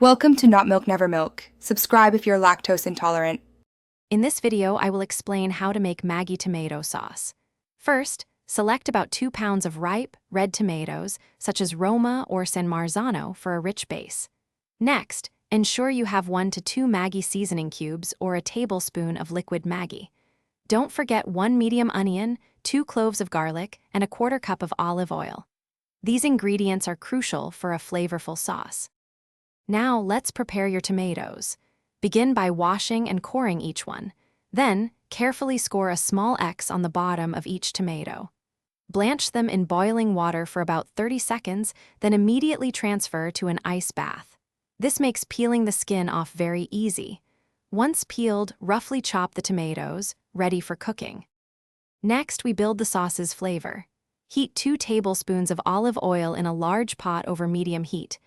Welcome to Not Milk Never Milk. Subscribe if you're lactose intolerant. In this video, I will explain how to make Maggi tomato sauce. First, select about 2 pounds of ripe, red tomatoes, such as Roma or San Marzano, for a rich base. Next, ensure you have 1 to 2 Maggi seasoning cubes or a tablespoon of liquid Maggi. Don't forget 1 medium onion, 2 cloves of garlic, and a 1/4 cup of olive oil. These ingredients are crucial for a flavorful sauce. Now let's prepare your tomatoes. Begin by washing and coring each one. Then, carefully score a small X on the bottom of each tomato. Blanch them in boiling water for about 30 seconds, then immediately transfer to an ice bath. This makes peeling the skin off very easy. Once peeled, roughly chop the tomatoes, ready for cooking. Next, we build the sauce's flavor. Heat 2 tablespoons of olive oil in a large pot over medium heat.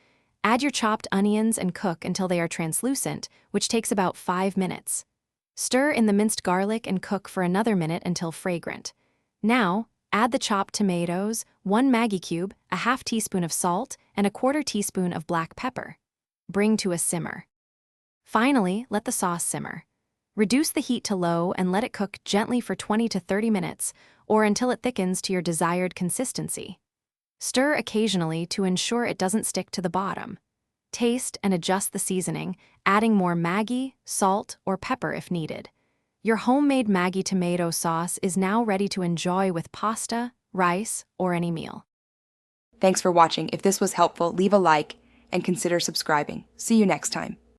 Add your chopped onions and cook until they are translucent, which takes about 5 minutes. Stir in the minced garlic and cook for another minute until fragrant. Now, add the chopped tomatoes, 1 Maggi cube, a 1/2 teaspoon of salt, and a 1/4 teaspoon of black pepper. Bring to a simmer. Finally, let the sauce simmer. Reduce the heat to low and let it cook gently for 20 to 30 minutes, or until it thickens to your desired consistency. Stir occasionally to ensure it doesn't stick to the bottom. Taste and adjust the seasoning, adding more Maggi, salt, or pepper if needed. Your homemade Maggi tomato sauce is now ready to enjoy with pasta, rice, or any meal. Thanks for watching. If this was helpful, leave a like and consider subscribing. See you next time.